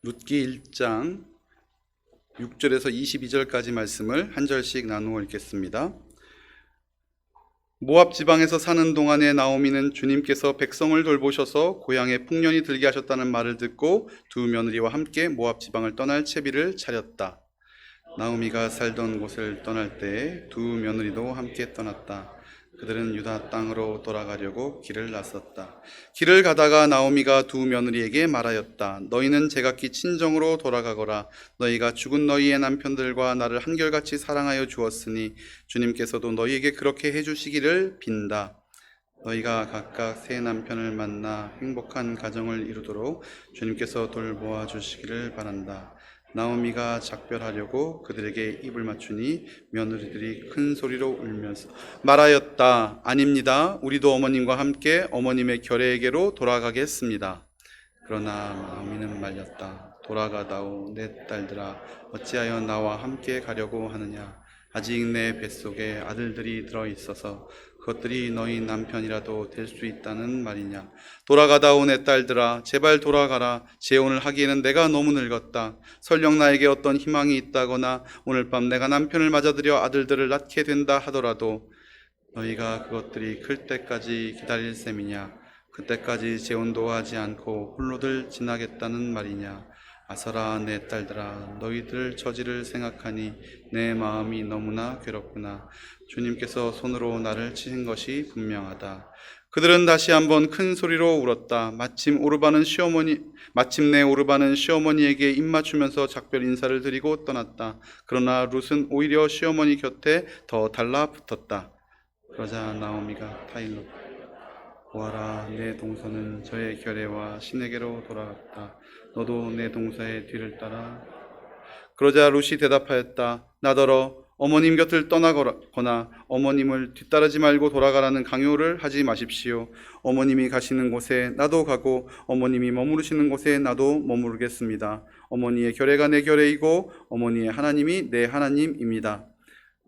룻기 1장 6절에서 22절까지 말씀을 한 절씩 나누어 읽겠습니다. 모압 지방에서 사는 동안에 나오미는 주님께서 백성을 돌보셔서 고향에 풍년이 들게 하셨다는 말을 듣고 두 며느리와 함께 모압 지방을 떠날 채비를 차렸다. 나오미가 살던 곳을 떠날 때에 두 며느리도 함께 떠났다. 그들은 유다 땅으로 돌아가려고 길을 나섰다. 길을 가다가 나오미가 두 며느리에게 말하였다. 너희는 제각기 친정으로 돌아가거라. 너희가 죽은 너희의 남편들과 나를 한결같이 사랑하여 주었으니 주님께서도 너희에게 그렇게 해주시기를 빈다. 너희가 각각 새 남편을 만나 행복한 가정을 이루도록 주님께서 돌보아 주시기를 바란다. 나오미가 작별하려고 그들에게 입을 맞추니 며느리들이 큰 소리로 울면서 말하였다. 아닙니다. 우리도 어머님과 함께 어머님의 결례에게로 돌아가겠습니다. 그러나 나오미는 말렸다. 돌아가다오 내 딸들아, 어찌하여 나와 함께 가려고 하느냐. 아직 내 뱃속에 아들들이 들어있어서 그것들이 너희 남편이라도 될 수 있다는 말이냐. 돌아가다오 내 딸들아, 제발 돌아가라. 재혼을 하기에는 내가 너무 늙었다. 설령 나에게 어떤 희망이 있다거나 오늘 밤 내가 남편을 맞아들여 아들들을 낳게 된다 하더라도 너희가 그것들이 클 때까지 기다릴 셈이냐. 그때까지 재혼도 하지 않고 홀로들 지나겠다는 말이냐. 아서라 내 딸들아, 너희들 처지를 생각하니 내 마음이 너무나 괴롭구나. 주님께서 손으로 나를 치신 것이 분명하다. 그들은 다시 한번 큰 소리로 울었다. 마침내 오르바는 시어머니에게 입맞추면서 작별 인사를 드리고 떠났다. 그러나 룻은 오히려 시어머니 곁에 더 달라붙었다. 그러자 나오미가 타일로 보아라, 내 동서는 저의 결례와 신에게로 돌아갔다. 너도 내 동서의 뒤를 따라. 그러자 룻이 대답하였다. 나더러 어머님 곁을 떠나거나 어머님을 뒤따르지 말고 돌아가라는 강요를 하지 마십시오. 어머님이 가시는 곳에 나도 가고 어머님이 머무르시는 곳에 나도 머무르겠습니다. 어머니의 결례가 내 결례이고 어머니의 하나님이 내 하나님입니다.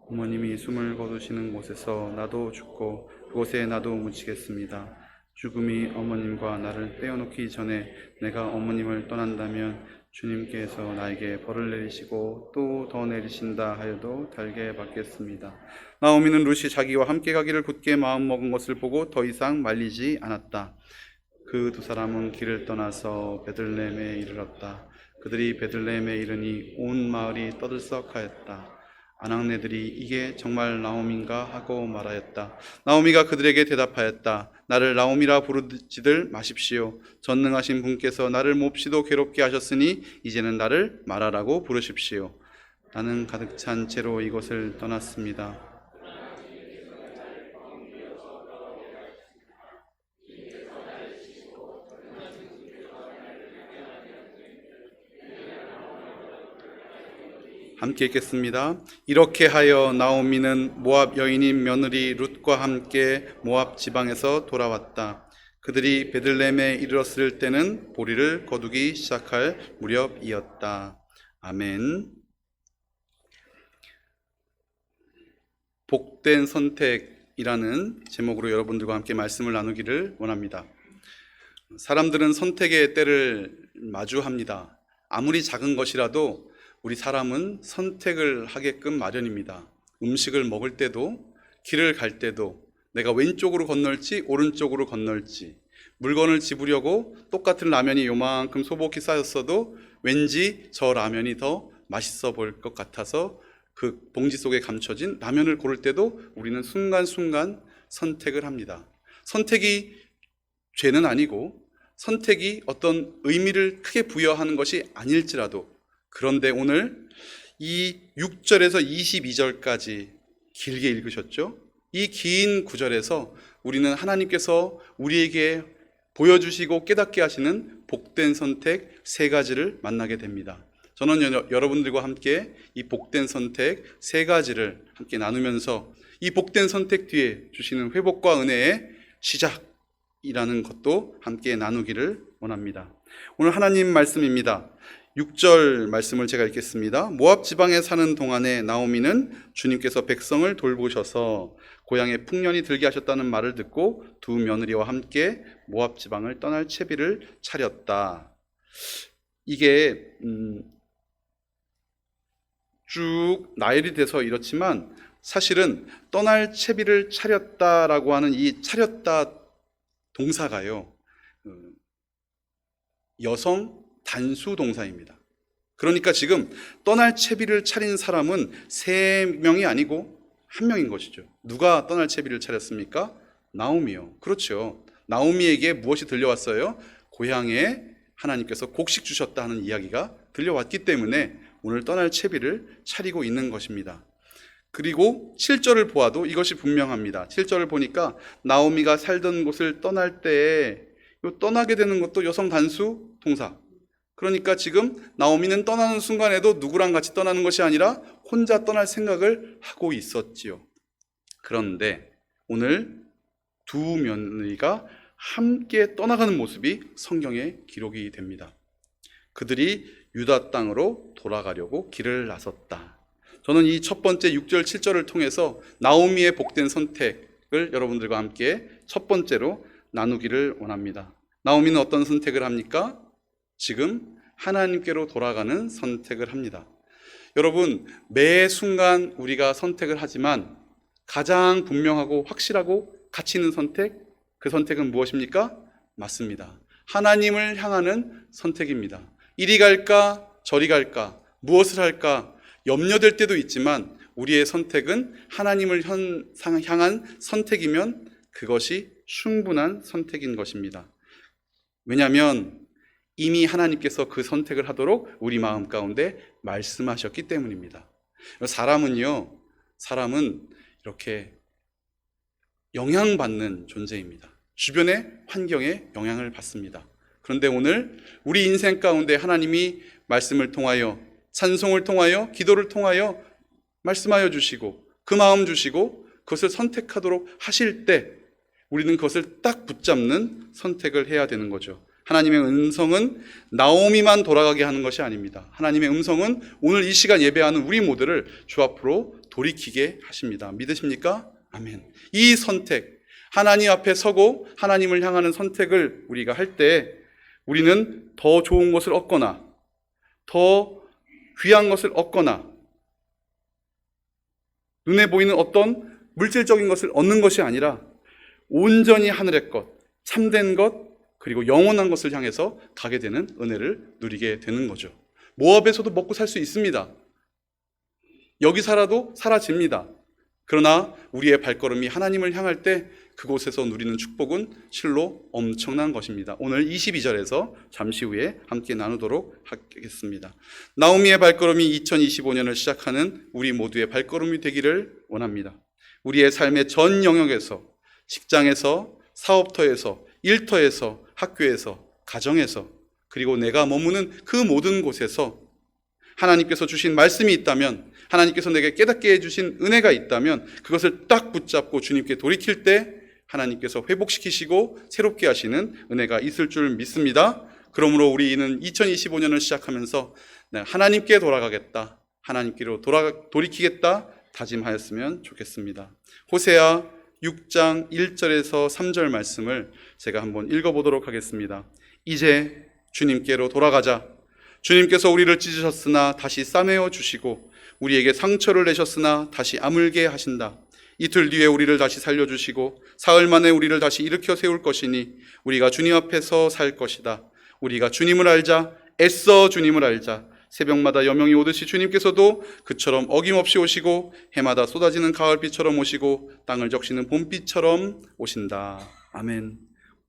어머님이 숨을 거두시는 곳에서 나도 죽고 그곳에 나도 묻히겠습니다. 죽음이 어머님과 나를 떼어놓기 전에 내가 어머님을 떠난다면 주님께서 나에게 벌을 내리시고 또 더 내리신다 하여도 달게 받겠습니다. 나오미는 룻이 자기와 함께 가기를 굳게 마음먹은 것을 보고 더 이상 말리지 않았다. 그 두 사람은 길을 떠나서 베들레헴에 이르렀다. 그들이 베들레헴에 이르니 온 마을이 떠들썩하였다. 아낙네들이 이게 정말 나오미인가 하고 말하였다. 나오미가 그들에게 대답하였다. 나를 나오미라 부르지들 마십시오. 전능하신 분께서 나를 몹시도 괴롭게 하셨으니 이제는 나를 마라라고 부르십시오. 나는 가득 찬 채로 이곳을 떠났습니다. 함께 읽겠습니다. 이렇게 하여 나오미는 모압 여인인 며느리 룻과 함께 모압 지방에서 돌아왔다. 그들이 베들레헴에 이르렀을 때는 보리를 거두기 시작할 무렵이었다. 아멘. 복된 선택이라는 제목으로 여러분들과 함께 말씀을 나누기를 원합니다. 사람들은 선택의 때를 마주합니다. 아무리 작은 것이라도 우리 사람은 선택을 하게끔 마련입니다. 음식을 먹을 때도, 길을 갈 때도, 내가 왼쪽으로 건널지 오른쪽으로 건널지, 물건을 집으려고 똑같은 라면이 요만큼 소복히 쌓였어도 왠지 저 라면이 더 맛있어 보일 것 같아서 그 봉지 속에 감춰진 라면을 고를 때도 우리는 순간순간 선택을 합니다. 선택이 죄는 아니고 선택이 어떤 의미를 크게 부여하는 것이 아닐지라도, 그런데 오늘 이 6절에서 22절까지 길게 읽으셨죠? 이 긴 구절에서 우리는 하나님께서 우리에게 보여주시고 깨닫게 하시는 복된 선택 세 가지를 만나게 됩니다. 저는 여러분들과 함께 이 복된 선택 세 가지를 함께 나누면서 이 복된 선택 뒤에 주시는 회복과 은혜의 시작이라는 것도 함께 나누기를 원합니다. 오늘 하나님 말씀입니다. 6절 말씀을 제가 읽겠습니다. 모압 지방에 사는 동안에 나오미는 주님께서 백성을 돌보셔서 고향에 풍년이 들게 하셨다는 말을 듣고 두 며느리와 함께 모압 지방을 떠날 채비를 차렸다. 이게 쭉 나열이 돼서 이렇지만 사실은 떠날 채비를 차렸다라고 하는 이 차렸다 동사가요, 여성 단수 동사입니다. 그러니까 지금 떠날 채비를 차린 사람은 3명이 아니고 1명인 것이죠. 누가 떠날 채비를 차렸습니까? 나오미요. 그렇죠. 나오미에게 무엇이 들려왔어요? 고향에 하나님께서 곡식 주셨다 하는 이야기가 들려왔기 때문에 오늘 떠날 채비를 차리고 있는 것입니다. 그리고 7절을 보아도 이것이 분명합니다. 7절을 보니까 나오미가 살던 곳을 떠날 때에 떠나게 되는 것도 여성 단수 동사. 그러니까 지금 나오미는 떠나는 순간에도 누구랑 같이 떠나는 것이 아니라 혼자 떠날 생각을 하고 있었지요. 그런데 오늘 두 며느리가 함께 떠나가는 모습이 성경에 기록이 됩니다. 그들이 유다 땅으로 돌아가려고 길을 나섰다. 저는 이 첫 번째 6절 7절을 통해서 나오미의 복된 선택을 여러분들과 함께 첫 번째로 나누기를 원합니다. 나오미는 어떤 선택을 합니까? 지금 하나님께로 돌아가는 선택을 합니다. 여러분, 매 순간 우리가 선택을 하지만 가장 분명하고 확실하고 가치 있는 선택, 그 선택은 무엇입니까? 맞습니다. 하나님을 향하는 선택입니다. 이리 갈까 저리 갈까 무엇을 할까 염려될 때도 있지만 우리의 선택은 하나님을 향한 선택이면 그것이 충분한 선택인 것입니다. 왜냐하면 이미 하나님께서 그 선택을 하도록 우리 마음 가운데 말씀하셨기 때문입니다. 사람은 이렇게 영향받는 존재입니다. 주변의 환경에 영향을 받습니다. 그런데 오늘 우리 인생 가운데 하나님이 말씀을 통하여, 찬송을 통하여, 기도를 통하여 말씀하여 주시고 그 마음 주시고 그것을 선택하도록 하실 때 우리는 그것을 딱 붙잡는 선택을 해야 되는 거죠. 하나님의 음성은 나오미만 돌아가게 하는 것이 아닙니다. 하나님의 음성은 오늘 이 시간 예배하는 우리 모두를 주 앞으로 돌이키게 하십니다. 믿으십니까? 아멘. 이 선택, 하나님 앞에 서고 하나님을 향하는 선택을 우리가 할 때 우리는 더 좋은 것을 얻거나 더 귀한 것을 얻거나 눈에 보이는 어떤 물질적인 것을 얻는 것이 아니라 온전히 하늘의 것, 참된 것, 그리고 영원한 것을 향해서 가게 되는 은혜를 누리게 되는 거죠. 모압에서도 먹고 살 수 있습니다. 여기 살아도 사라집니다. 그러나 우리의 발걸음이 하나님을 향할 때 그곳에서 누리는 축복은 실로 엄청난 것입니다. 오늘 22절에서 잠시 후에 함께 나누도록 하겠습니다. 나오미의 발걸음이 2025년을 시작하는 우리 모두의 발걸음이 되기를 원합니다. 우리의 삶의 전 영역에서, 직장에서, 사업터에서, 일터에서, 학교에서, 가정에서, 그리고 내가 머무는 그 모든 곳에서 하나님께서 주신 말씀이 있다면, 하나님께서 내게 깨닫게 해주신 은혜가 있다면 그것을 딱 붙잡고 주님께 돌이킬 때 하나님께서 회복시키시고 새롭게 하시는 은혜가 있을 줄 믿습니다. 그러므로 우리는 2025년을 시작하면서 하나님께 돌아가겠다, 하나님께로 돌이키겠다 다짐하였으면 좋겠습니다. 호세아 6장 1절에서 3절 말씀을 제가 한번 읽어보도록 하겠습니다. 이제 주님께로 돌아가자. 주님께서 우리를 찢으셨으나 다시 싸매어 주시고 우리에게 상처를 내셨으나 다시 아물게 하신다. 이틀 뒤에 우리를 다시 살려주시고 사흘 만에 우리를 다시 일으켜 세울 것이니 우리가 주님 앞에서 살 것이다. 우리가 주님을 알자. 애써 주님을 알자. 새벽마다 여명이 오듯이 주님께서도 그처럼 어김없이 오시고 해마다 쏟아지는 가을비처럼 오시고 땅을 적시는 봄비처럼 오신다. 아멘.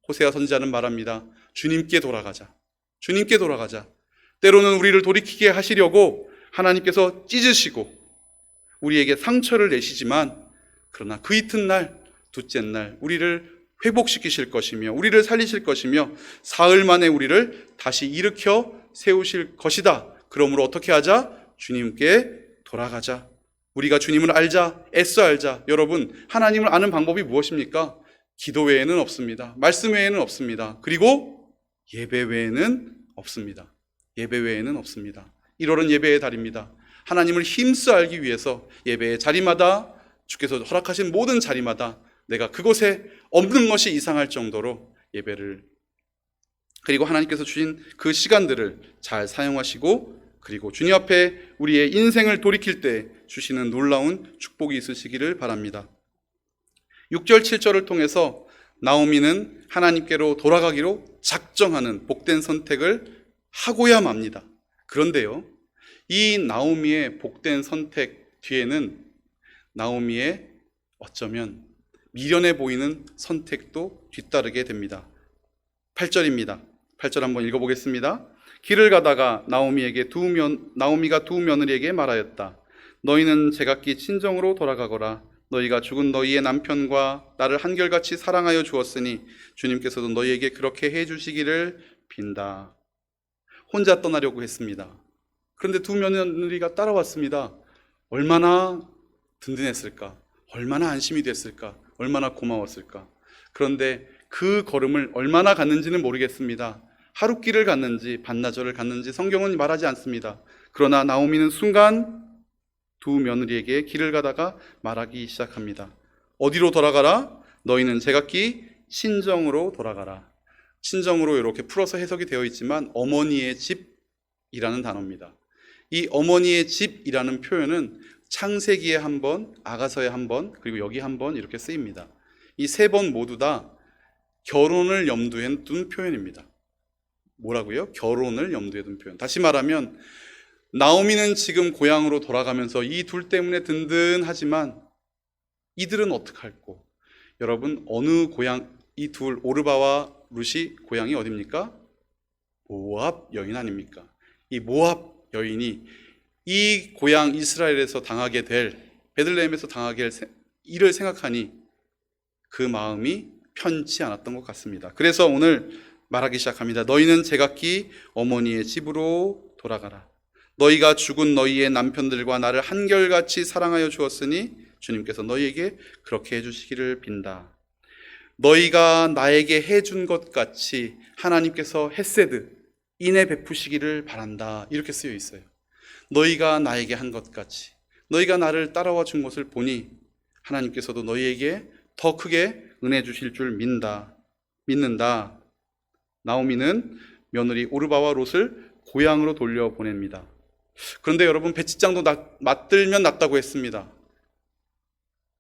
호세아 선지자는 말합니다. 주님께 돌아가자. 주님께 돌아가자. 때로는 우리를 돌이키게 하시려고 하나님께서 찢으시고 우리에게 상처를 내시지만 그러나 그 이튿날, 둘째 날 우리를 회복시키실 것이며 우리를 살리실 것이며 사흘 만에 우리를 다시 일으켜 세우실 것이다. 그러므로 어떻게 하자? 주님께 돌아가자. 우리가 주님을 알자. 애써 알자. 여러분, 하나님을 아는 방법이 무엇입니까? 기도 외에는 없습니다. 말씀 외에는 없습니다. 그리고 예배 외에는 없습니다. 예배 외에는 없습니다. 1월은 예배의 달입니다. 하나님을 힘써 알기 위해서 예배의 자리마다 주께서 허락하신 모든 자리마다 내가 그곳에 없는 것이 이상할 정도로 예배를 그리고 하나님께서 주신 그 시간들을 잘 사용하시고, 그리고 주님 앞에 우리의 인생을 돌이킬 때 주시는 놀라운 축복이 있으시기를 바랍니다. 6절 7절을 통해서 나오미는 하나님께로 돌아가기로 작정하는 복된 선택을 하고야 맙니다. 그런데요, 이 나오미의 복된 선택 뒤에는 나오미의 어쩌면 미련해 보이는 선택도 뒤따르게 됩니다. 8절입니다. 8절 한번 읽어보겠습니다. 길을 가다가 나오미가 두 며느리에게 말하였다. 너희는 제각기 친정으로 돌아가거라. 너희가 죽은 너희의 남편과 나를 한결같이 사랑하여 주었으니 주님께서도 너희에게 그렇게 해주시기를 빈다. 혼자 떠나려고 했습니다. 그런데 두 며느리가 따라왔습니다. 얼마나 든든했을까? 얼마나 안심이 됐을까? 얼마나 고마웠을까? 그런데 그 걸음을 얼마나 갔는지는 모르겠습니다. 하룻길을 갔는지 반나절을 갔는지 성경은 말하지 않습니다. 그러나 나오미는 순간 두 며느리에게 길을 가다가 말하기 시작합니다. 어디로 돌아가라? 너희는 제각기 친정으로 돌아가라. 친정으로 이렇게 풀어서 해석이 되어 있지만 어머니의 집이라는 단어입니다. 이 어머니의 집이라는 표현은 창세기에 한 번, 아가서에 한 번, 그리고 여기 한 번 이렇게 쓰입니다. 이 세 번 모두 다 결혼을 염두에 둔 표현입니다. 뭐라고요? 결혼을 염두에 둔 표현. 다시 말하면 나오미는 지금 고향으로 돌아가면서 이 둘 때문에 든든하지만 이들은 어떡할꼬? 여러분, 어느 고향, 이 둘 오르바와 룻이 고향이 어딥니까? 모압 여인 아닙니까? 이 모압 여인이 이 고향 이스라엘에서 당하게 될, 베들레헴에서 당하게 될 일을 생각하니 그 마음이 편치 않았던 것 같습니다. 그래서 오늘 말하기 시작합니다. 너희는 제각기 어머니의 집으로 돌아가라. 너희가 죽은 너희의 남편들과 나를 한결같이 사랑하여 주었으니 주님께서 너희에게 그렇게 해주시기를 빈다. 너희가 나에게 해준 것 같이 하나님께서 헤세드, 인애 베푸시기를 바란다. 이렇게 쓰여 있어요. 너희가 나에게 한 것 같이, 너희가 나를 따라와 준 것을 보니 하나님께서도 너희에게 더 크게 은혜 주실 줄 믿는다. 나오미는 며느리 오르바와 롯을 고향으로 돌려보냅니다. 그런데 여러분, 백지장도 맞들면 낫다고 했습니다.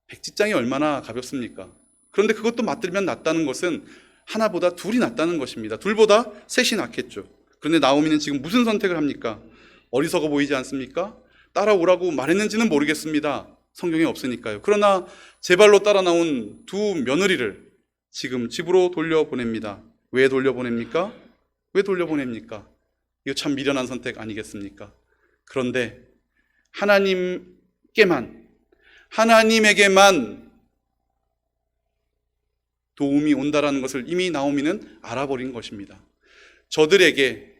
백지장이 얼마나 가볍습니까? 그런데 그것도 맞들면 낫다는 것은 하나보다 둘이 낫다는 것입니다. 둘보다 셋이 낫겠죠. 그런데 나오미는 지금 무슨 선택을 합니까? 어리석어 보이지 않습니까? 따라오라고 말했는지는 모르겠습니다. 성경에 없으니까요. 그러나 제 발로 따라 나온 두 며느리를 지금 집으로 돌려보냅니다. 왜 돌려보냅니까? 왜 돌려보냅니까? 이거 참 미련한 선택 아니겠습니까? 그런데 하나님에게만 도움이 온다라는 것을 이미 나오미는 알아버린 것입니다. 저들에게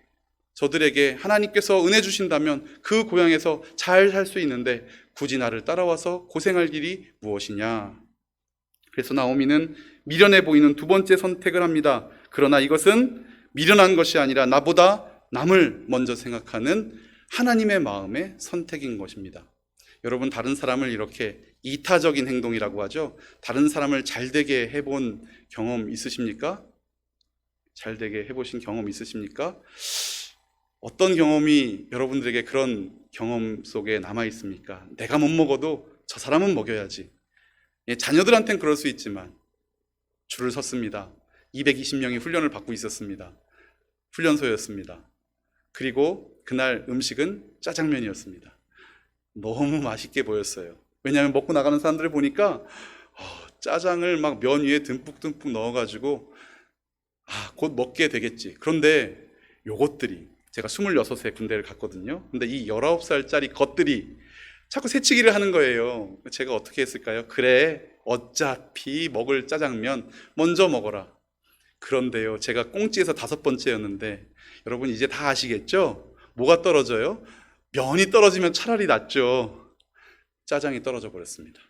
하나님께서 은혜 주신다면 그 고향에서 잘 살 수 있는데 굳이 나를 따라와서 고생할 길이 무엇이냐. 그래서 나오미는 미련해 보이는 두 번째 선택을 합니다. 그러나 이것은 미련한 것이 아니라 나보다 남을 먼저 생각하는 하나님의 마음의 선택인 것입니다. 여러분, 다른 사람을 이렇게 이타적인 행동이라고 하죠. 다른 사람을 잘되게 해본 경험 있으십니까? 잘되게 해보신 경험 있으십니까? 어떤 경험이 여러분들에게 그런 경험 속에 남아 있습니까? 내가 못 먹어도 저 사람은 먹여야지. 자녀들한테는 그럴 수 있지만 줄을 섰습니다. 220명이 훈련을 받고 있었습니다. 훈련소였습니다. 그리고 그날 음식은 짜장면이었습니다. 너무 맛있게 보였어요. 왜냐하면 먹고 나가는 사람들을 보니까 짜장을 막 면 위에 듬뿍듬뿍 넣어가지고 곧 먹게 되겠지. 그런데 요것들이, 제가 26세 군대를 갔거든요. 근데 이 19살짜리 것들이 자꾸 새치기를 하는 거예요. 제가 어떻게 했을까요? 그래, 어차피 먹을 짜장면 먼저 먹어라. 그런데요, 제가 꽁찌에서 5번째였는데 여러분 이제 다 아시겠죠? 뭐가 떨어져요? 면이 떨어지면 차라리 낫죠. 짜장이 떨어져 버렸습니다.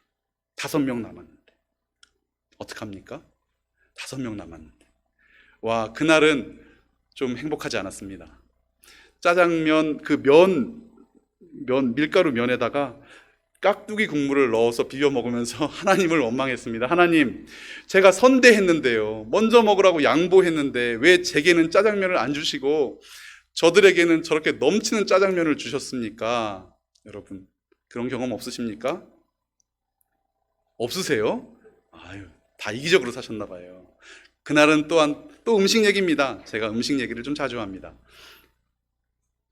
5명 남았는데 어떡합니까? 5명 남았는데. 와, 그날은 좀 행복하지 않았습니다. 짜장면, 그 밀가루 면에다가 깍두기 국물을 넣어서 비벼 먹으면서 하나님을 원망했습니다. 하나님, 제가 선대했는데요. 먼저 먹으라고 양보했는데 왜 제게는 짜장면을 안 주시고 저들에게는 저렇게 넘치는 짜장면을 주셨습니까? 여러분, 그런 경험 없으십니까? 없으세요? 아유, 다 이기적으로 사셨나 봐요. 그날은 또 음식 얘기입니다. 제가 음식 얘기를 좀 자주 합니다.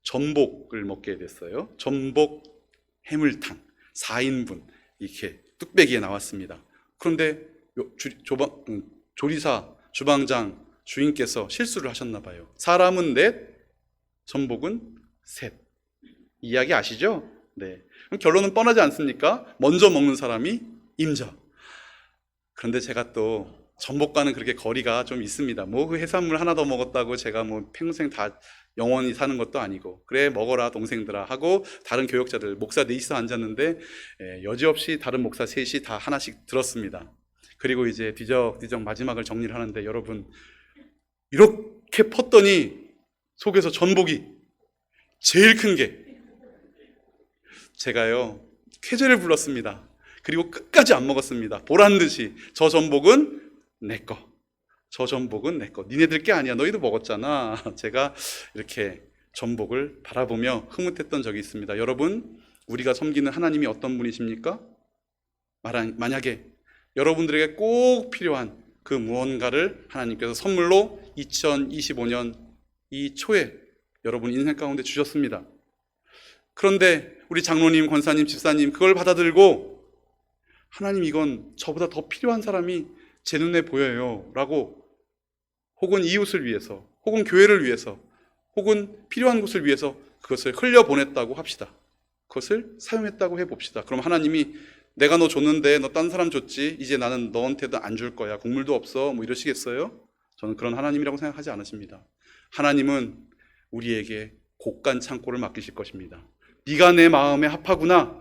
전복을 먹게 됐어요. 전복 해물탕 4인분 이렇게 뚝배기에 나왔습니다. 그런데 조리사, 주방장, 주인께서 실수를 하셨나 봐요. 사람은 넷, 전복은 셋. 이야기 아시죠? 네. 그럼 결론은 뻔하지 않습니까? 먼저 먹는 사람이 임자. 그런데 제가 또 전복과는 그렇게 거리가 좀 있습니다. 뭐 그 해산물 하나 더 먹었다고 제가 뭐 평생 다 영원히 사는 것도 아니고, 그래 먹어라 동생들아 하고 다른 교역자들 목사 넷이서 앉았는데 여지없이 다른 목사 셋이 다 하나씩 들었습니다. 그리고 이제 뒤적뒤적 마지막을 정리를 하는데, 여러분 이렇게 펐더니 속에서 전복이 제일 큰 게, 제가요 쾌재를 불렀습니다. 그리고 끝까지 안 먹었습니다. 보란듯이 저 전복은 내 거, 저 전복은 내 거, 니네들 게 아니야, 너희도 먹었잖아. 제가 이렇게 전복을 바라보며 흐뭇했던 적이 있습니다. 여러분, 우리가 섬기는 하나님이 어떤 분이십니까? 만약에 여러분들에게 꼭 필요한 그 무언가를 하나님께서 선물로 2025년 이 초에 여러분 인생 가운데 주셨습니다. 그런데 우리 장로님, 권사님, 집사님 그걸 받아들고, 하나님 이건 저보다 더 필요한 사람이 제 눈에 보여요 라고, 혹은 이웃을 위해서, 혹은 교회를 위해서, 혹은 필요한 곳을 위해서 그것을 흘려보냈다고 합시다. 그것을 사용했다고 해봅시다. 그럼 하나님이 내가 너 줬는데 너 딴 사람 줬지, 이제 나는 너한테도 안 줄 거야, 국물도 없어, 뭐 이러시겠어요? 저는 그런 하나님이라고 생각하지 않으십니다. 하나님은 우리에게 곡간 창고를 맡기실 것입니다. 네가 내 마음에 합하구나,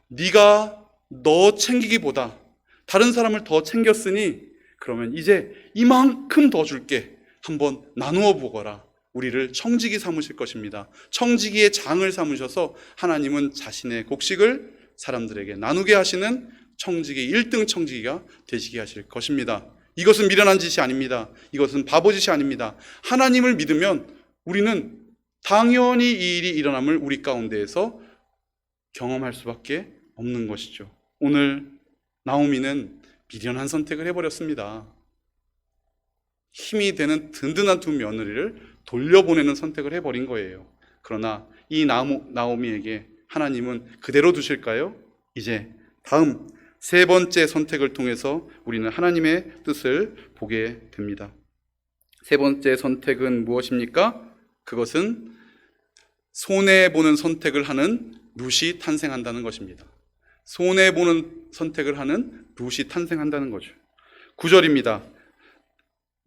네가 너 챙기기보다 다른 사람을 더 챙겼으니 그러면 이제 이만큼 더 줄게, 한번 나누어 보거라. 우리를 청지기 삼으실 것입니다. 청지기의 장을 삼으셔서 하나님은 자신의 곡식을 사람들에게 나누게 하시는 청지기 1등 청지기가 되시게 하실 것입니다. 이것은 미련한 짓이 아닙니다. 이것은 바보 짓이 아닙니다. 하나님을 믿으면 우리는 당연히 이 일이 일어남을 우리 가운데에서 경험할 수밖에 없는 것이죠. 오늘 나오미는 미련한 선택을 해버렸습니다. 힘이 되는 든든한 두 며느리를 돌려보내는 선택을 해버린 거예요. 그러나 이 나오미에게 하나님은 그대로 두실까요? 이제 다음 세 번째 선택을 통해서 우리는 하나님의 뜻을 보게 됩니다. 세 번째 선택은 무엇입니까? 그것은 손해보는 선택을 하는 룻이 탄생한다는 것입니다. 손해보는 선택을 하는 룻이 탄생한다는 거죠. 9절입니다.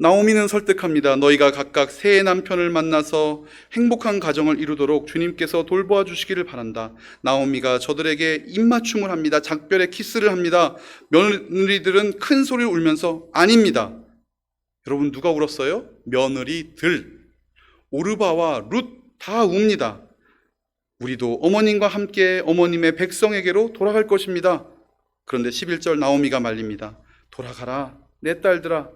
나오미는 설득합니다. 너희가 각각 새 남편을 만나서 행복한 가정을 이루도록 주님께서 돌보아 주시기를 바란다. 나오미가 저들에게 입맞춤을 합니다. 작별의 키스를 합니다. 며느리들은 큰 소리를 울면서 아닙니다. 여러분, 누가 울었어요? 며느리들. 오르바와 룻 다 웁니다. 우리도 어머님과 함께 어머님의 백성에게로 돌아갈 것입니다. 그런데 11절 나오미가 말립니다. 돌아가라 내 딸들아.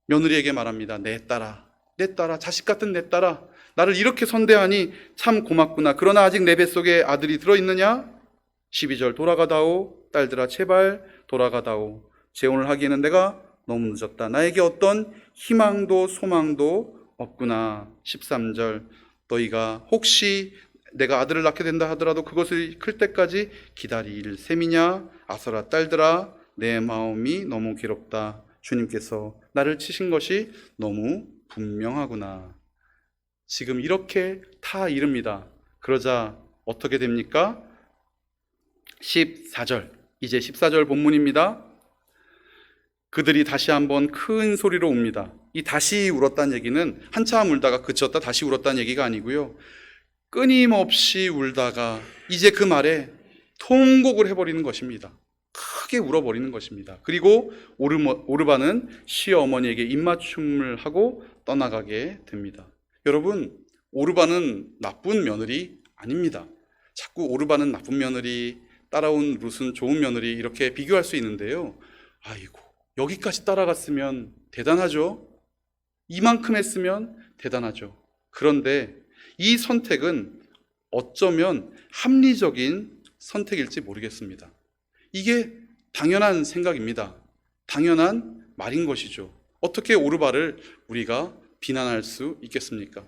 며느리에게 말합니다. 내 딸아, 자식 같은 내 딸아, 나를 이렇게 선대하니 참 고맙구나. 그러나 아직 내 뱃속에 아들이 들어있느냐? 12절 돌아가다오. 딸들아 제발 돌아가다오. 재혼을 하기에는 내가 너무 늦었다. 나에게 어떤 희망도 소망도 없구나. 13절 너희가 혹시 내가 아들을 낳게 된다 하더라도 그것을 클 때까지 기다릴 셈이냐? 아서라 딸들아, 내 마음이 너무 괴롭다. 주님께서 나를 치신 것이 너무 분명하구나. 지금 이렇게 다 이릅니다. 그러자 어떻게 됩니까? 14절, 이제 14절 본문입니다. 그들이 다시 한번 큰 소리로 웁니다. 이 다시 울었다는 얘기는 한참 울다가 그쳤다 다시 울었다는 얘기가 아니고요, 끊임없이 울다가 이제 그 말에 통곡을 해버리는 것입니다. 크게 울어버리는 것입니다. 그리고 오르바는 시어머니에게 입맞춤을 하고 떠나가게 됩니다. 여러분, 오르바는 나쁜 며느리 아닙니다. 자꾸 오르바는 나쁜 며느리, 따라온 룻은 좋은 며느리 이렇게 비교할 수 있는데요. 아이고, 여기까지 따라갔으면 대단하죠. 이만큼 했으면 대단하죠. 그런데 이 선택은 어쩌면 합리적인 선택일지 모르겠습니다. 이게 당연한 생각입니다. 당연한 말인 것이죠. 어떻게 오르바를 우리가 비난할 수 있겠습니까?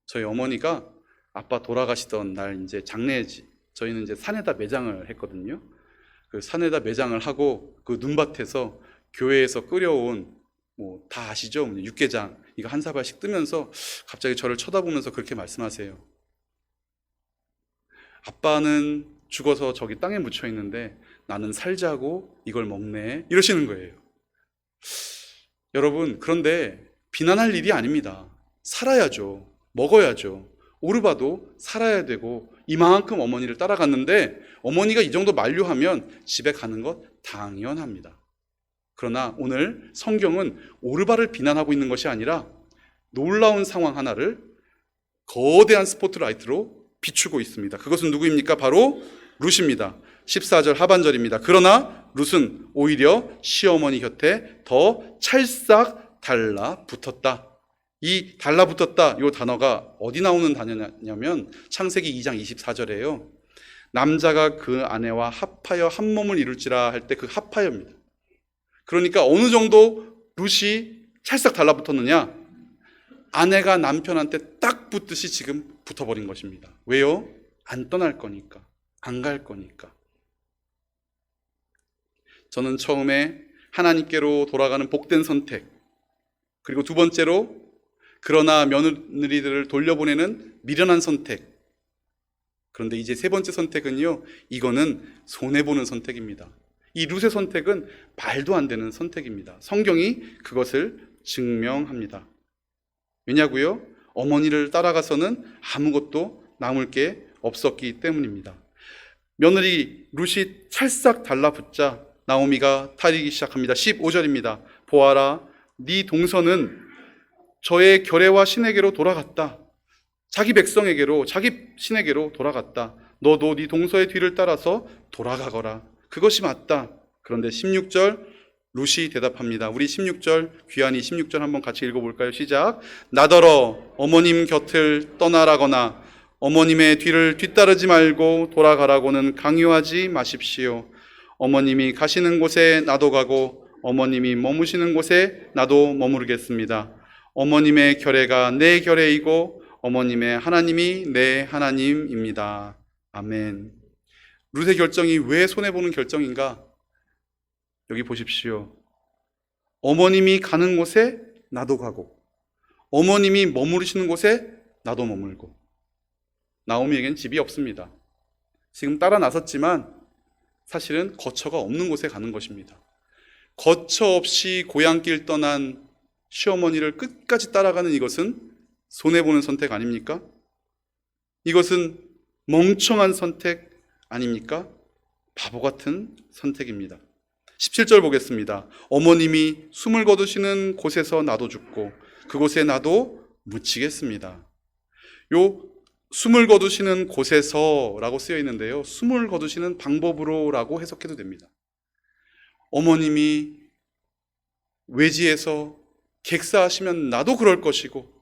저희 어머니가 아빠 돌아가시던 날 이제 장례지, 저희는 이제 산에다 매장을 했거든요. 그 산에다 매장을 하고 그 눈밭에서 교회에서 끓여온 다 아시죠? 육개장 이거 한 사발씩 뜨면서 갑자기 저를 쳐다보면서 그렇게 말씀하세요. 아빠는 죽어서 저기 땅에 묻혀 있는데 나는 살자고 이걸 먹네 이러시는 거예요. 여러분, 그런데 비난할 일이 아닙니다. 살아야죠. 먹어야죠. 오르바도 살아야 되고 이만큼 어머니를 따라갔는데 어머니가 이 정도 만류하면 집에 가는 것 당연합니다. 그러나 오늘 성경은 오르바를 비난하고 있는 것이 아니라 놀라운 상황 하나를 거대한 스포트라이트로 비추고 있습니다. 그것은 누구입니까? 바로 룻입니다. 14절 하반절입니다. 그러나 룻은 오히려 시어머니 곁에 더 찰싹 달라붙었다. 이 달라붙었다 이 단어가 어디 나오는 단어냐면 창세기 2장 24절이에요. 남자가 그 아내와 합하여 한 몸을 이룰지라 할 때 그 합하여입니다. 그러니까 어느 정도 룻이 찰싹 달라붙었느냐? 아내가 남편한테 딱 붙듯이 지금 붙어버린 것입니다. 왜요? 안 떠날 거니까, 안 갈 거니까. 저는 처음에 하나님께로 돌아가는 복된 선택, 그리고 두 번째로 그러나 며느리들을 돌려보내는 미련한 선택, 그런데 이제 세 번째 선택은요, 이거는 손해보는 선택입니다. 이 룻의 선택은 말도 안 되는 선택입니다. 성경이 그것을 증명합니다. 왜냐고요? 어머니를 따라가서는 아무것도 남을 게 없었기 때문입니다. 며느리 룻이 찰싹 달라붙자 나오미가 타리기 시작합니다. 15절입니다. 보아라, 네 동서는 저의 결례와 신에게로 돌아갔다. 자기 백성에게로, 자기 신에게로 돌아갔다. 너도 네 동서의 뒤를 따라서 돌아가거라. 그것이 맞다. 그런데 16절 룻이 대답합니다. 우리 16절, 귀한이 16절 한번 같이 읽어볼까요? 시작. 나더러 어머님 곁을 떠나라거나 어머님의 뒤를 뒤따르지 말고 돌아가라고는 강요하지 마십시오. 어머님이 가시는 곳에 나도 가고 어머님이 머무시는 곳에 나도 머무르겠습니다. 어머님의 결례가 내 결례이고 어머님의 하나님이 내 하나님입니다. 아멘. 룻의 결정이 왜 손해보는 결정인가? 여기 보십시오. 어머님이 가는 곳에 나도 가고 어머님이 머무르시는 곳에 나도 머물고. 나오미에겐 집이 없습니다. 지금 따라 나섰지만 사실은 거처가 없는 곳에 가는 것입니다. 거처 없이 고향길 떠난 시어머니를 끝까지 따라가는 이것은 손해보는 선택 아닙니까? 이것은 멍청한 선택 아닙니까? 바보 같은 선택입니다. 17절 보겠습니다. 어머님이 숨을 거두시는 곳에서 나도 죽고 그곳에 나도 묻히겠습니다. 요 숨을 거두시는 곳에서 라고 쓰여 있는데요, 숨을 거두시는 방법으로 라고 해석해도 됩니다. 어머님이 외지에서 객사하시면 나도 그럴 것이고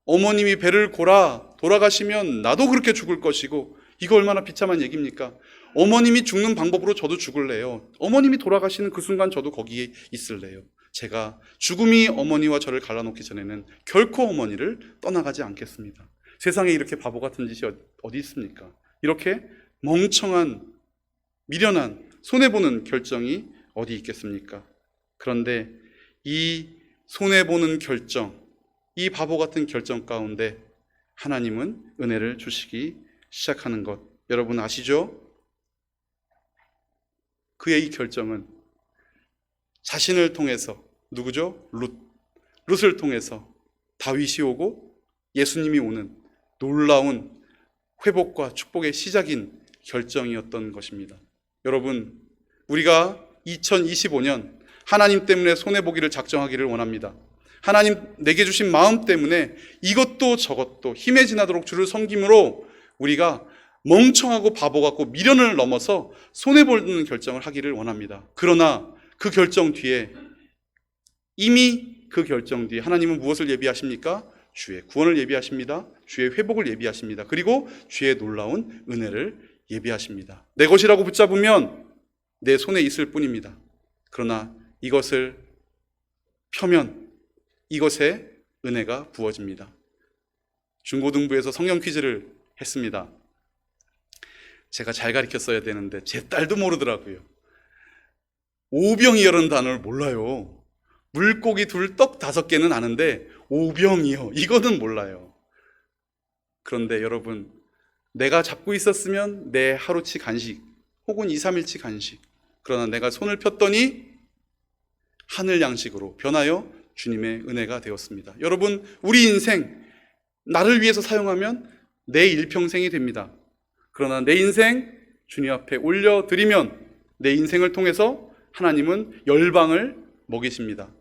어머님이 배를 골아 돌아가시면 나도 그렇게 죽을 것이고, 이거 얼마나 비참한 얘기입니까? 어머님이 죽는 방법으로 저도 죽을래요. 어머님이 돌아가시는 그 순간 저도 거기에 있을래요. 제가 죽음이 어머니와 저를 갈라놓기 전에는 결코 어머니를 떠나가지 않겠습니다. 세상에 이렇게 바보 같은 짓이 어디 있습니까? 이렇게 멍청한, 미련한, 손해보는 결정이 어디 있겠습니까? 그런데 이 손해보는 결정, 이 바보 같은 결정 가운데 하나님은 은혜를 주시기 시작하는 것, 여러분 아시죠? 그의 이 결정은 자신을 통해서, 누구죠? 룻을 통해서 다윗이 오고 예수님이 오는 놀라운 회복과 축복의 시작인 결정이었던 것입니다. 여러분, 우리가 2025년 하나님 때문에 손해보기를 작정하기를 원합니다. 하나님 내게 주신 마음 때문에 이것도 저것도 힘에 지나도록 주를 섬김으로 우리가 멍청하고 바보 같고 미련을 넘어서 손해보는 결정을 하기를 원합니다. 그러나 그 결정 뒤에, 이미 그 결정 뒤에 하나님은 무엇을 예비하십니까? 주의 구원을 예비하십니다. 주의 회복을 예비하십니다. 그리고 주의 놀라운 은혜를 예비하십니다. 내 것이라고 붙잡으면 내 손에 있을 뿐입니다. 그러나 이것을 펴면 이것에 은혜가 부어집니다. 중고등부에서 성경 퀴즈를 했습니다. 제가 잘 가르쳤어야 되는데 제 딸도 모르더라고요. 오병이어라는 단어를 몰라요. 물고기 둘, 떡 5개는 아는데 오병이어, 이거는 몰라요. 그런데 여러분, 내가 잡고 있었으면 내 하루치 간식 혹은 2, 3일치 간식, 그러나 내가 손을 폈더니 하늘 양식으로 변하여 주님의 은혜가 되었습니다. 여러분, 우리 인생 나를 위해서 사용하면 내 일평생이 됩니다. 그러나 내 인생 주님 앞에 올려드리면 내 인생을 통해서 하나님은 열방을 먹이십니다.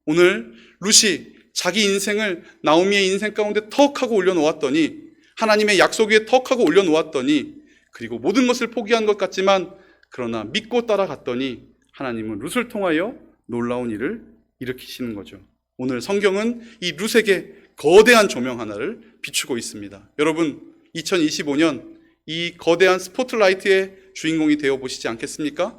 오늘 룻이 자기 인생을 나오미의 인생 가운데 턱 하고 올려놓았더니, 하나님의 약속 위에 턱 하고 올려놓았더니, 그리고 모든 것을 포기한 것 같지만 그러나 믿고 따라갔더니 하나님은 룻을 통하여 놀라운 일을 일으키시는 거죠. 오늘 성경은 이 룻에게 거대한 조명 하나를 비추고 있습니다. 여러분, 2025년 이 거대한 스포트라이트의 주인공이 되어 보시지 않겠습니까?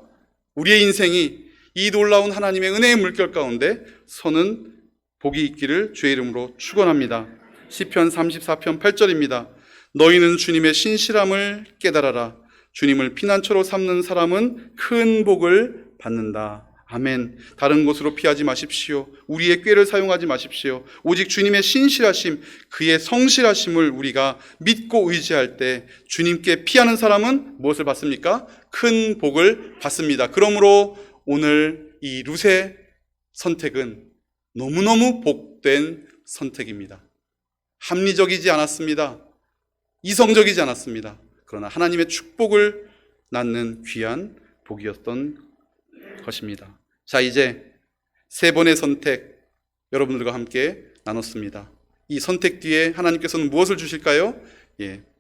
우리의 인생이 이 놀라운 하나님의 은혜의 물결 가운데 서는 복이 있기를 주의 이름으로 축원합니다. 시편 34편 8절입니다. 너희는 주님의 신실함을 깨달아라. 주님을 피난처로 삼는 사람은 큰 복을 받는다. 아멘. 다른 곳으로 피하지 마십시오. 우리의 꾀를 사용하지 마십시오. 오직 주님의 신실하심, 그의 성실하심을 우리가 믿고 의지할 때 주님께 피하는 사람은 무엇을 받습니까? 큰 복을 받습니다. 그러므로 오늘 이 룻의 선택은 너무너무 복된 선택입니다. 합리적이지 않았습니다. 이성적이지 않았습니다. 그러나 하나님의 축복을 낳는 귀한 복이었던 것입니다. 자, 이제 3번의 선택 여러분들과 함께 나눴습니다. 이 선택 뒤에 하나님께서는 무엇을 주실까요?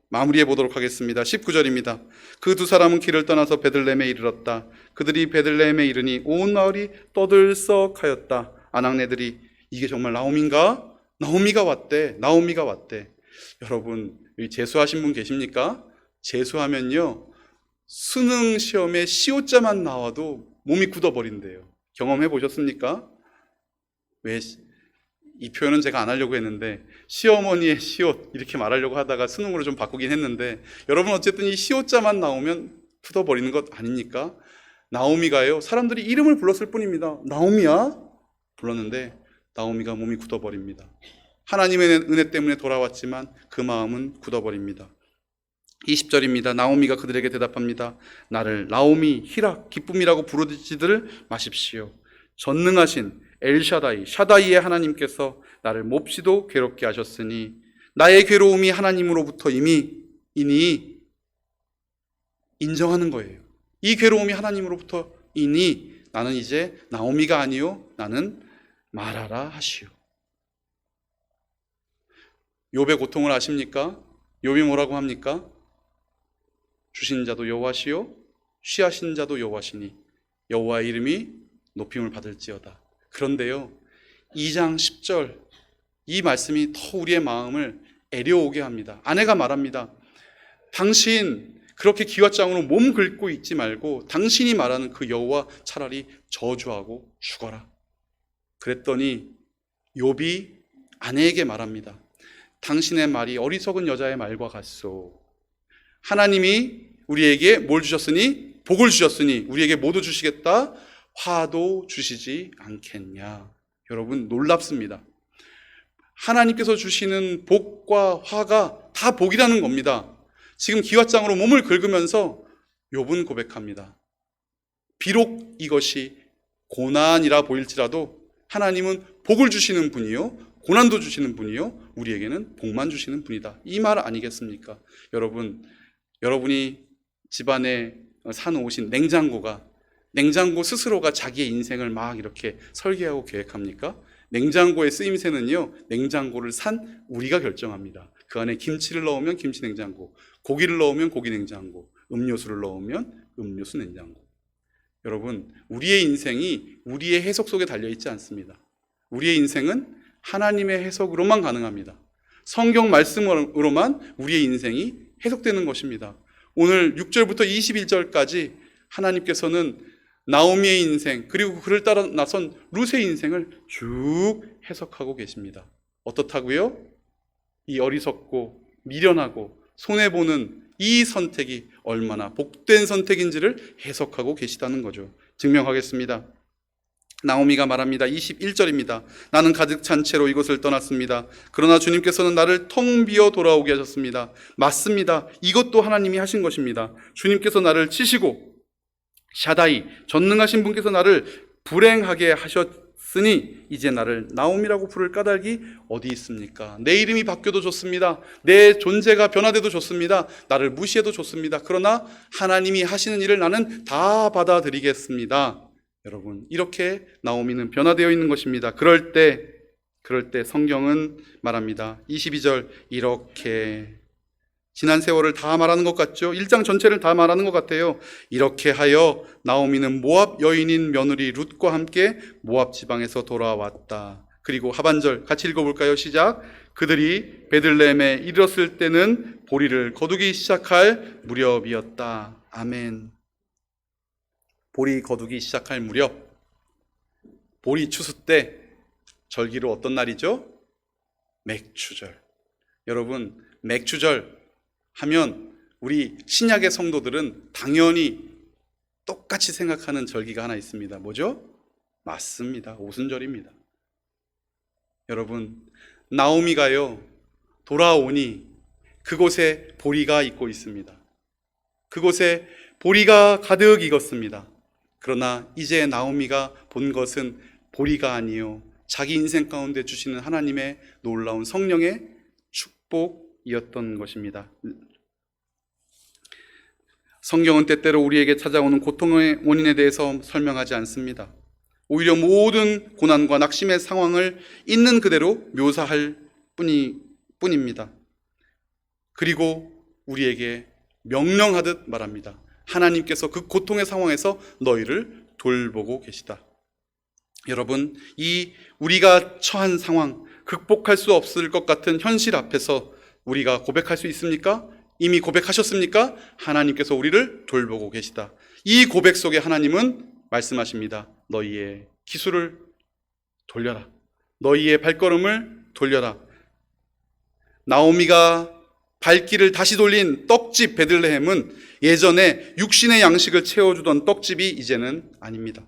마무리해 보도록 하겠습니다. 19절입니다. 그 두 사람은 길을 떠나서 베들레헴에 이르렀다. 그들이 베들레헴에 이르니 온 마을이 떠들썩하였다. 아낙네들이 이게 정말 나오미인가? 나오미가 왔대. 나오미가 왔대. 여러분, 여기 재수하신 분 계십니까? 재수하면요, 수능 시험에 시옷자만 나와도 몸이 굳어버린대요. 경험해 보셨습니까? 왜 이 표현은 제가 안 하려고 했는데 시어머니의 시옷 이렇게 말하려고 하다가 수능으로 좀 바꾸긴 했는데, 여러분 어쨌든 이 시옷자만 나오면 굳어버리는 것 아닙니까? 나오미가요, 사람들이 이름을 불렀을 뿐입니다. 나오미야? 불렀는데 나오미가 몸이 굳어버립니다. 하나님의 은혜 때문에 돌아왔지만 그 마음은 굳어버립니다. 20절입니다. 나오미가 그들에게 대답합니다. 나를 나오미, 히락, 기쁨이라고 부르지들 마십시오. 전능하신 엘샤다이, 샤다이의 하나님께서 나를 몹시도 괴롭게 하셨으니 나의 괴로움이 하나님으로부터 이니 인정하는 거예요. 이 괴로움이 하나님으로부터이니 나는 이제 나오미가 아니요 나는 마라라 하시오. 욥의 고통을 아십니까? 욥이 뭐라고 합니까? 주신 자도 여호와시요 취하신 자도 여호와시니 여호와의 이름이 높임을 받을지어다. 그런데요, 2장 10절 이 말씀이 더 우리의 마음을 애려오게 합니다. 아내가 말합니다. 당신 그렇게 기왓장으로 몸 긁고 있지 말고 당신이 말하는 그 여호와 차라리 저주하고 죽어라. 그랬더니 욥이 아내에게 말합니다. 당신의 말이 어리석은 여자의 말과 같소. 하나님이 우리에게 뭘 주셨으니? 복을 주셨으니 우리에게 모두 주시겠다? 화도 주시지 않겠냐. 여러분, 놀랍습니다. 하나님께서 주시는 복과 화가 다 복이라는 겁니다. 지금 기왓장으로 몸을 긁으면서 욥은 고백합니다. 비록 이것이 고난이라 보일지라도 하나님은 복을 주시는 분이요 고난도 주시는 분이요 우리에게는 복만 주시는 분이다. 이 말 아니겠습니까? 여러분이 집안에 사놓으신 냉장고 스스로가 자기의 인생을 막 이렇게 설계하고 계획합니까? 냉장고의 쓰임새는요, 냉장고를 산 우리가 결정합니다. 그 안에 김치를 넣으면 김치 냉장고, 고기를 넣으면 고기 냉장고, 음료수를 넣으면 음료수 냉장고. 여러분, 우리의 인생이 우리의 해석 속에 달려있지 않습니다. 우리의 인생은 하나님의 해석으로만 가능합니다. 성경 말씀으로만 우리의 인생이 해석되는 것입니다. 오늘 6절부터 21절까지 하나님께서는 나오미의 인생, 그리고 그를 따라 나선 룻의 인생을 쭉 해석하고 계십니다. 어떻다고요? 이 어리석고 미련하고 손해보는 이 선택이 얼마나 복된 선택인지를 해석하고 계시다는 거죠. 증명하겠습니다. 나오미가 말합니다. 21절입니다. 나는 가득 찬 채로 이곳을 떠났습니다. 그러나 주님께서는 나를 텅 비어 돌아오게 하셨습니다. 맞습니다. 이것도 하나님이 하신 것입니다. 주님께서 나를 치시고 샤다이, 전능하신 분께서 나를 불행하게 하셨으니 이제 나를 나오미라고 부를 까닭이 어디 있습니까? 내 이름이 바뀌어도 좋습니다. 내 존재가 변화돼도 좋습니다. 나를 무시해도 좋습니다. 그러나 하나님이 하시는 일을 나는 다 받아들이겠습니다. 여러분, 이렇게 나오미는 변화되어 있는 것입니다. 그럴 때 성경은 말합니다. 22절, 이렇게, 지난 세월을 다 말하는 것 같죠? 1장 전체를 다 말하는 것 같아요. 이렇게 하여 나오미는 모압 여인인 며느리 룻과 함께 모압 지방에서 돌아왔다. 그리고 하반절 같이 읽어볼까요? 시작. 그들이 베들레헴에 이르렀을 때는 보리를 거두기 시작할 무렵이었다. 아멘. 보리 거두기 시작할 무렵, 보리 추수 때, 절기로 어떤 날이죠? 맥추절. 여러분, 맥추절 하면 우리 신약의 성도들은 당연히 똑같이 생각하는 절기가 하나 있습니다. 뭐죠? 맞습니다. 오순절입니다. 여러분, 나오미가요, 돌아오니 그곳에 보리가 있고 있습니다. 그곳에 보리가 가득 익었습니다. 그러나 이제 나오미가 본 것은 보리가 아니요, 자기 인생 가운데 주시는 하나님의 놀라운 성령의 축복이었던 것입니다. 성경은 때때로 우리에게 찾아오는 고통의 원인에 대해서 설명하지 않습니다. 오히려 모든 고난과 낙심의 상황을 있는 그대로 묘사할 뿐입니다. 그리고 우리에게 명령하듯 말합니다. 하나님께서 그 고통의 상황에서 너희를 돌보고 계시다. 여러분, 이 우리가 처한 상황, 극복할 수 없을 것 같은 현실 앞에서 우리가 고백할 수 있습니까? 이미 고백하셨습니까? 하나님께서 우리를 돌보고 계시다. 이 고백 속에 하나님은 말씀하십니다. 너희의 기술을 돌려라. 너희의 발걸음을 돌려라. 나오미가 발길을 다시 돌린 떡집 베들레헴은 예전에 육신의 양식을 채워주던 떡집이 이제는 아닙니다.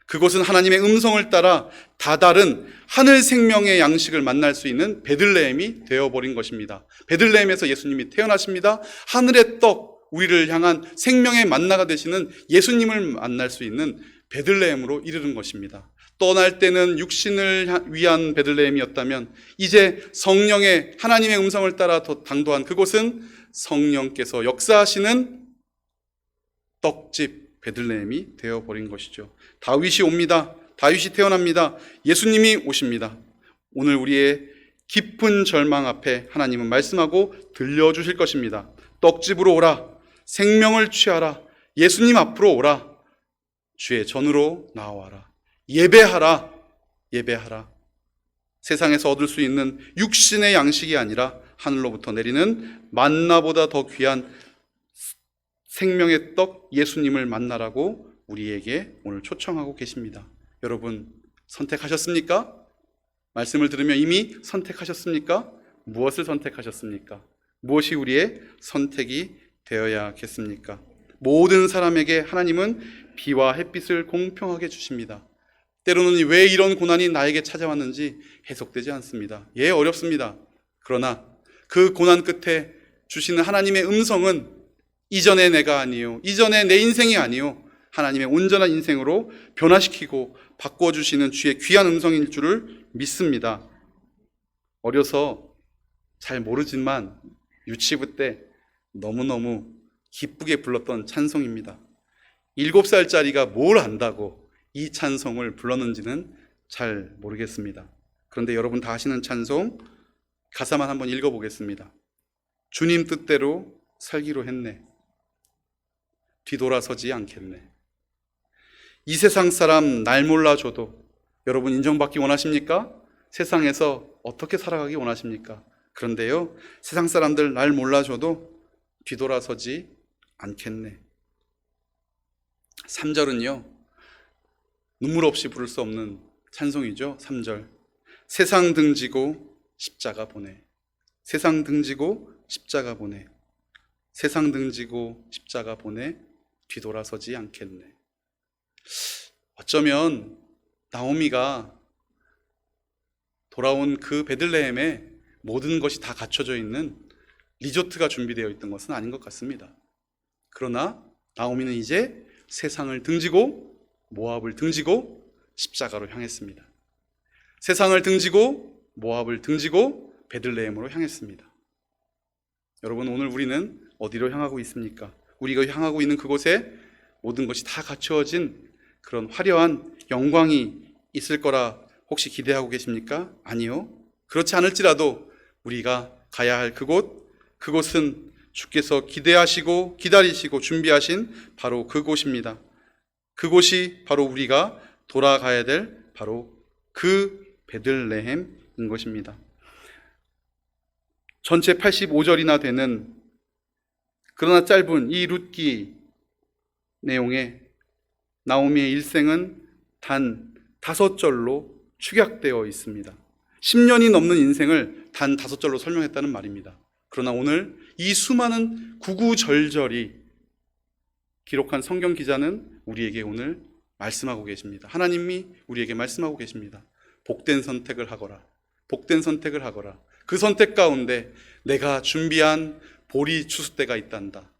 그곳은 하나님의 음성을 따라 다다른 하늘 생명의 양식을 만날 수 있는 베들레헴이 되어버린 것입니다. 베들레헴에서 예수님이 태어나십니다. 하늘의 떡, 우리를 향한 생명의 만나가 되시는 예수님을 만날 수 있는 베들레헴으로 이르는 것입니다. 떠날 때는 육신을 위한 베들레헴이었다면 이제 성령의 하나님의 음성을 따라 당도한 그곳은 성령께서 역사하시는 떡집 베들레헴이 되어버린 것이죠. 다윗이 옵니다. 다윗이 태어납니다. 예수님이 오십니다. 오늘 우리의 깊은 절망 앞에 하나님은 말씀하고 들려주실 것입니다. 떡집으로 오라. 생명을 취하라. 예수님 앞으로 오라. 주의 전으로 나와라. 예배하라. 예배하라. 세상에서 얻을 수 있는 육신의 양식이 아니라 하늘로부터 내리는 만나보다 더 귀한 생명의 떡 예수님을 만나라고 우리에게 오늘 초청하고 계십니다. 여러분, 선택하셨습니까? 말씀을 들으며 이미 선택하셨습니까? 무엇을 선택하셨습니까? 무엇이 우리의 선택이 되어야겠습니까? 모든 사람에게 하나님은 비와 햇빛을 공평하게 주십니다. 때로는 왜 이런 고난이 나에게 찾아왔는지 해석되지 않습니다. 예, 어렵습니다. 그러나 그 고난 끝에 주시는 하나님의 음성은 이전의 내가 아니요, 이전의 내 인생이 아니요, 하나님의 온전한 인생으로 변화시키고 바꿔주시는 주의 귀한 음성일 줄을 믿습니다. 어려서 잘 모르지만 유치부 때 너무너무 기쁘게 불렀던 찬송입니다. 7살짜리가 뭘 안다고 이 찬송을 불렀는지는 잘 모르겠습니다. 그런데 여러분 다 아시는 찬송, 가사만 한번 읽어보겠습니다. 주님 뜻대로 살기로 했네. 뒤돌아서지 않겠네. 이 세상 사람 날 몰라줘도 여러분 인정받기 원하십니까? 세상에서 어떻게 살아가기 원하십니까? 그런데요, 세상 사람들 날 몰라줘도 뒤돌아서지 않겠네. 3절은요, 눈물 없이 부를 수 없는 찬송이죠. 3절. 세상 등지고 십자가 보내. 세상 등지고 십자가 보내. 세상 등지고 십자가 보내. 뒤돌아서지 않겠네. 어쩌면 나오미가 돌아온 그 베들레헴에 모든 것이 다 갖춰져 있는 리조트가 준비되어 있던 것은 아닌 것 같습니다. 그러나 나오미는 이제 세상을 등지고 모압을 등지고 십자가로 향했습니다. 세상을 등지고 모압을 등지고 베들레헴으로 향했습니다. 여러분, 오늘 우리는 어디로 향하고 있습니까? 우리가 향하고 있는 그곳에 모든 것이 다 갖추어진 그런 화려한 영광이 있을 거라 혹시 기대하고 계십니까? 아니요. 그렇지 않을지라도 우리가 가야 할 그곳은 주께서 기대하시고 기다리시고 준비하신 바로 그곳입니다. 그곳이 바로 우리가 돌아가야 될 바로 그 베들레헴인 것입니다. 전체 85절이나 되는 그러나 짧은 이 룻기 내용에 나오미의 일생은 단 5절로 축약되어 있습니다. 10년이 넘는 인생을 단 5절로 설명했다는 말입니다. 그러나 오늘 이 수많은 구구절절이 기록한 성경 기자는 우리에게 오늘 말씀하고 계십니다. 하나님이 우리에게 말씀하고 계십니다. 복된 선택을 하거라. 복된 선택을 하거라. 그 선택 가운데 내가 준비한 보리 추수대가 있단다.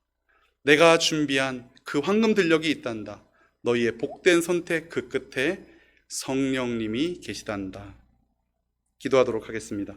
내가 준비한 그 황금 들녘이 있단다. 너희의 복된 선택 그 끝에 성령님이 계시단다. 기도하도록 하겠습니다.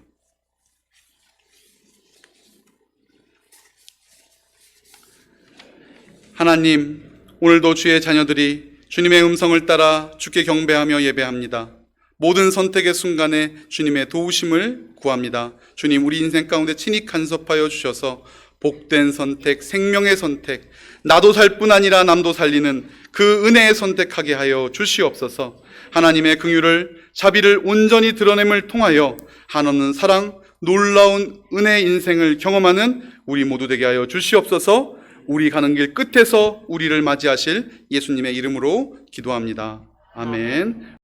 하나님, 오늘도 주의 자녀들이 주님의 음성을 따라 주께 경배하며 예배합니다. 모든 선택의 순간에 주님의 도우심을 구합니다. 주님, 우리 인생 가운데 친히 간섭하여 주셔서 복된 선택, 생명의 선택, 나도 살 뿐 아니라 남도 살리는 그 은혜의 선택하게 하여 주시옵소서. 하나님의 긍휼을, 자비를 온전히 드러냄을 통하여 한없는 사랑, 놀라운 은혜 인생을 경험하는 우리 모두 되게 하여 주시옵소서. 우리 가는 길 끝에서 우리를 맞이하실 예수님의 이름으로 기도합니다. 아멘.